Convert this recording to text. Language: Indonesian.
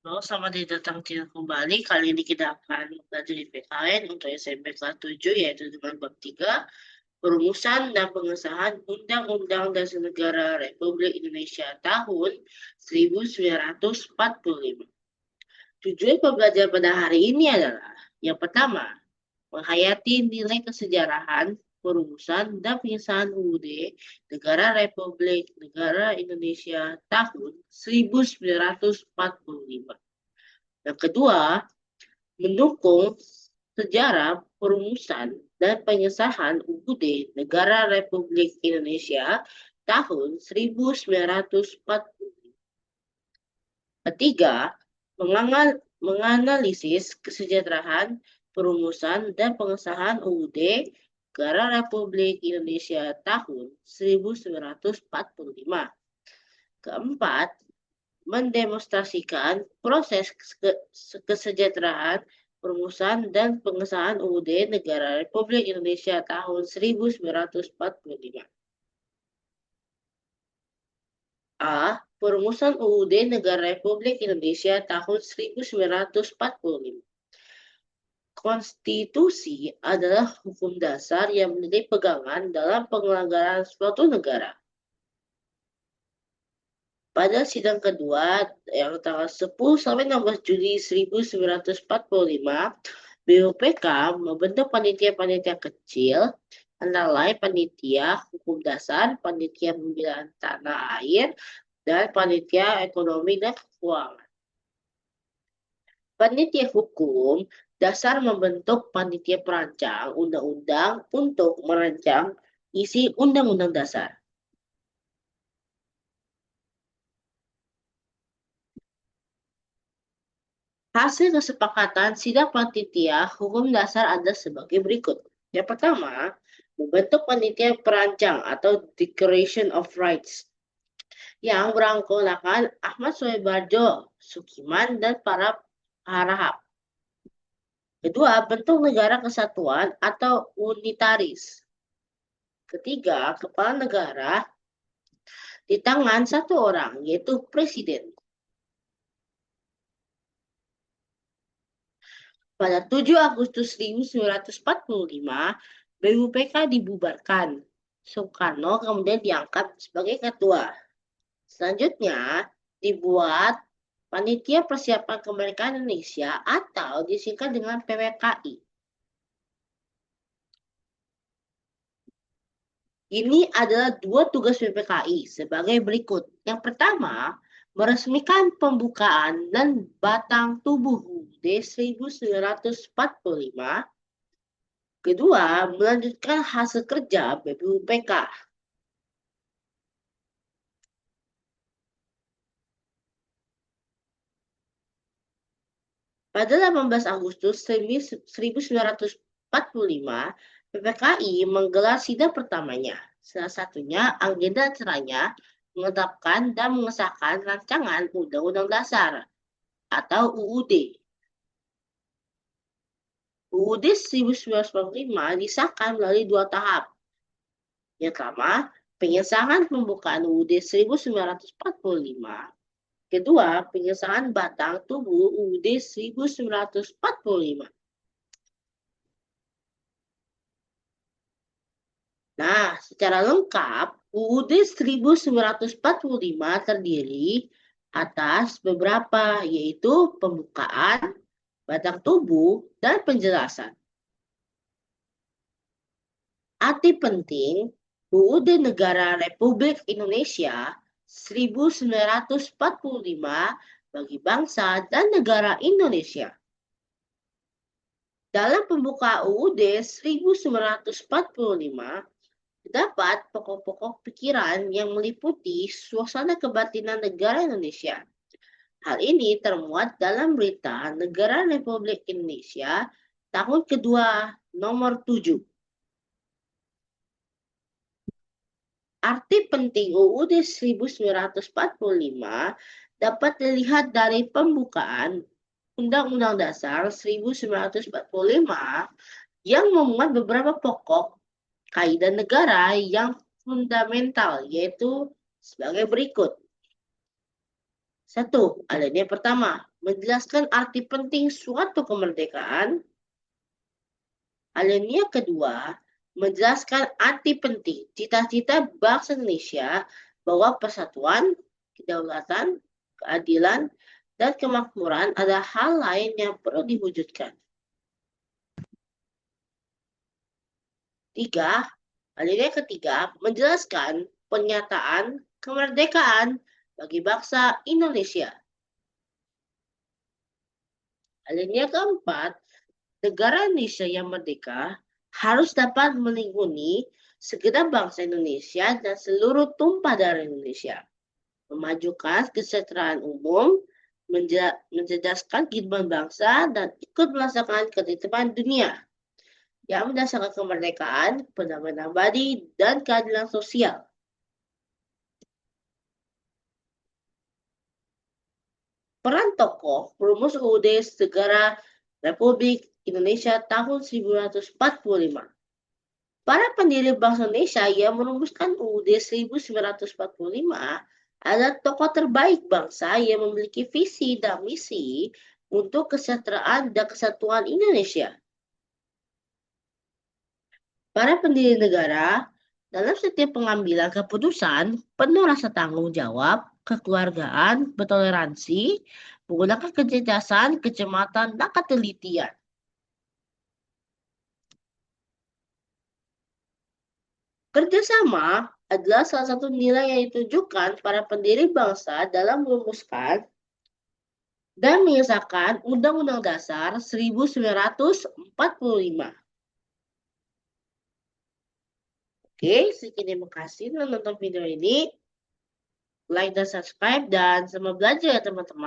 Halo, selamat datang kembali. Kali ini kita akan belajar di PKN untuk SMP kelas 7, yaitu dengan bab 3, perumusan dan pengesahan Undang-Undang Dasar Negara Republik Indonesia tahun 1945. Tujuan pembelajaran pada hari ini adalah yang pertama, menghayati nilai kesejarahan perumusan dan pengesahan UUD Negara Republik Negara Indonesia tahun 1945. Yang kedua, mendukung sejarah perumusan dan pengesahan UUD Negara Republik Indonesia tahun 1945. Ketiga, menganalisis kesejahteraan perumusan dan pengesahan UUD Negara Republik Indonesia tahun 1945. Keempat, mendemonstrasikan proses kesejahteraan perumusan dan pengesahan UUD Negara Republik Indonesia tahun 1945. A. Perumusan UUD Negara Republik Indonesia tahun 1945. Konstitusi adalah hukum dasar yang menjadi pegangan dalam penyelenggaraan suatu negara. Pada sidang kedua yang tanggal 10 sampai 16 Juli 1945, BUPK membentuk panitia-panitia kecil, antara lain panitia hukum dasar, panitia pembinaan tanah air, dan panitia ekonomi dan keuangan. Panitia hukum dasar membentuk panitia perancang undang-undang untuk merancang isi undang-undang dasar. Hasil kesepakatan sidang panitia hukum dasar ada sebagai berikut. Yang pertama, membentuk panitia perancang atau Declaration of Rights yang beranggotakan Ahmad Soebarjo, Sukiman, dan para harahap. Kedua, bentuk negara kesatuan atau unitaris. Ketiga, kepala negara di tangan satu orang, yaitu presiden. Pada 7 Agustus 1945, BUPK dibubarkan. Soekarno kemudian diangkat sebagai ketua. Selanjutnya, dibuat Panitia Persiapan Kemerdekaan Indonesia atau disingkat dengan PPKI. Ini adalah dua tugas PPKI sebagai berikut. Yang pertama, meresmikan pembukaan dan batang tubuh UUD 1945. Kedua, melanjutkan hasil kerja BPUPK. Pada 18 Agustus 1945, PPKI menggelar sidang pertamanya. Salah satunya agenda acaranya menetapkan dan mengesahkan rancangan Undang-Undang Dasar atau UUD. UUD 1945 disahkan melalui dua tahap. Yang pertama, pengesahan pembukaan UUD 1945. Kedua, pengesahan batang tubuh UUD 1945. Nah, secara lengkap, UUD 1945 terdiri atas beberapa, yaitu pembukaan, batang tubuh, dan penjelasan. Arti penting, UUD Negara Republik Indonesia 1945 bagi bangsa dan negara Indonesia. Dalam pembukaan UUD 1945, terdapat pokok-pokok pikiran yang meliputi suasana kebatinan negara Indonesia. Hal ini termuat dalam Berita Negara Republik Indonesia tahun kedua nomor 7. Arti penting UUD 1945 dapat dilihat dari pembukaan Undang-Undang Dasar 1945 yang memuat beberapa pokok kaidah negara yang fundamental, yaitu sebagai berikut. 1. Alinea pertama, menjelaskan arti penting suatu kemerdekaan. Alinea kedua, menjelaskan arti penting cita-cita bangsa Indonesia bahwa persatuan, kedaulatan, keadilan, dan kemakmuran adalah hal lain yang perlu diwujudkan. 3. Alinea ketiga, menjelaskan pernyataan kemerdekaan bagi bangsa Indonesia. Alinea keempat, negara Indonesia yang merdeka harus dapat melindungi segenap bangsa Indonesia dan seluruh tumpah darah Indonesia, memajukan kesejahteraan umum, mencerdaskan kehidupan bangsa, dan ikut merasakan ketertiban dunia yang berdasarkan kemerdekaan, perdamaian abadi, dan keadilan sosial. Peran tokoh perumus UUD Negara Republik Indonesia tahun 1945. Para pendiri bangsa Indonesia yang merumuskan UUD 1945 adalah tokoh terbaik bangsa yang memiliki visi dan misi untuk kesejahteraan dan kesatuan Indonesia. Para pendiri negara dalam setiap pengambilan keputusan penuh rasa tanggung jawab, kekeluargaan, bertoleransi, menggunakan kecerdasan, kecermatan, dan ketelitian. Kerjasama adalah salah satu nilai yang ditunjukkan para pendiri bangsa dalam merumuskan dan mengesahkan Undang-Undang Dasar 1945. Oke, sekian terima kasih telah menonton video ini. Like dan subscribe dan selamat belajar ya teman-teman.